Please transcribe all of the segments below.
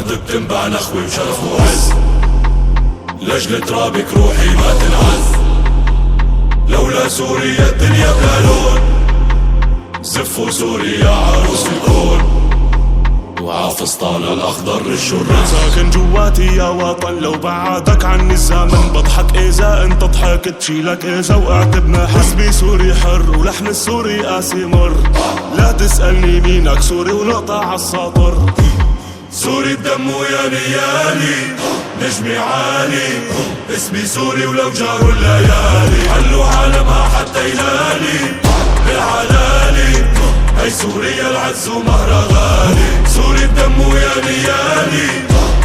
الأرض بتنبع نخوة وشرف وعز، لأجل ترابك روحي ما تنعز. لولا سوريا الدنيا بلا لون، زفوا سوريا عروس الكون، وعافسطان الأخضر الشرس. ساكن جواتي يا وطن، لو بعدك عني الزمن بضحك إذا انت ضحكت، تشيلك إذا وقعت بمحن. اسمي سوري حر ولحن السوري قاسي مر، لا تسألني مينك سوري ونقطع عالسطر. سوري الدم ويا نيالي، نجمي عالي، اسمي سوري ولو جاروا الليالي. حلوا عالمها حتى يلالي بالعلالي، هي سوريا العز ومهرها غالي. سوري الدم ويا نيالي،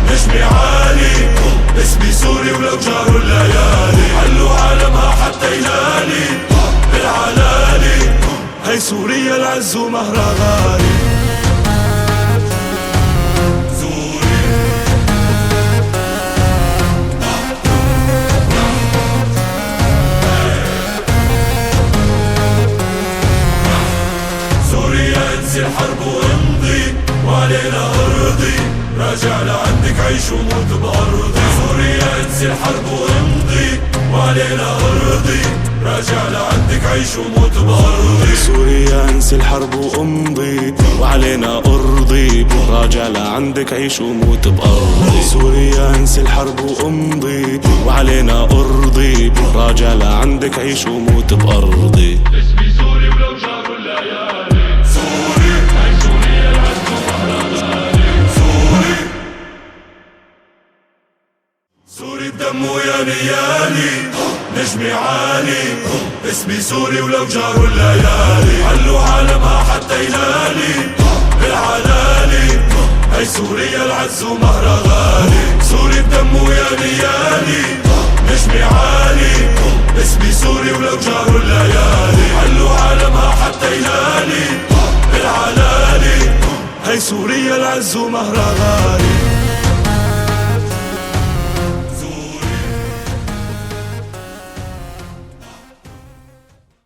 نجمي عالي، اسمي سوري ولو جاروا الليالي. حلوا عالمها حتى يلالي بالعلالي، هي سوريا العز ومهرها غالي. انسي الحرب وامضي وعلينا ارضي، راجع لعندك عيش وموت بارضي. سوريا انسي الحرب وامضي وعلينا ارضي، راجع لعندك عيش وموت بارضي. سوريا انسي الحرب وامضي وعلينا ارضي، راجع لعندك عيش وموت بارضي. سوريا انسي الحرب وامضي وعلينا ارضي، راجع لعندك عيش وموت بارضي. اسمي سوري ولو جاروا الليالي. سوري الدم ويا نيالي، نجمي عالي، اسمي سوري ولو جاروا الليالي. حلوا عالمها حتى يلالي بالعلالي، هي سوريا العز ومهرها غالي. سوري الدم ويا نيالي، نجمي عالي، اسمي سوري ولو جاروا الليالي. حلوا عالمها حتى يلالي بالعلالي، هي سوريا العز ومهرها غالي.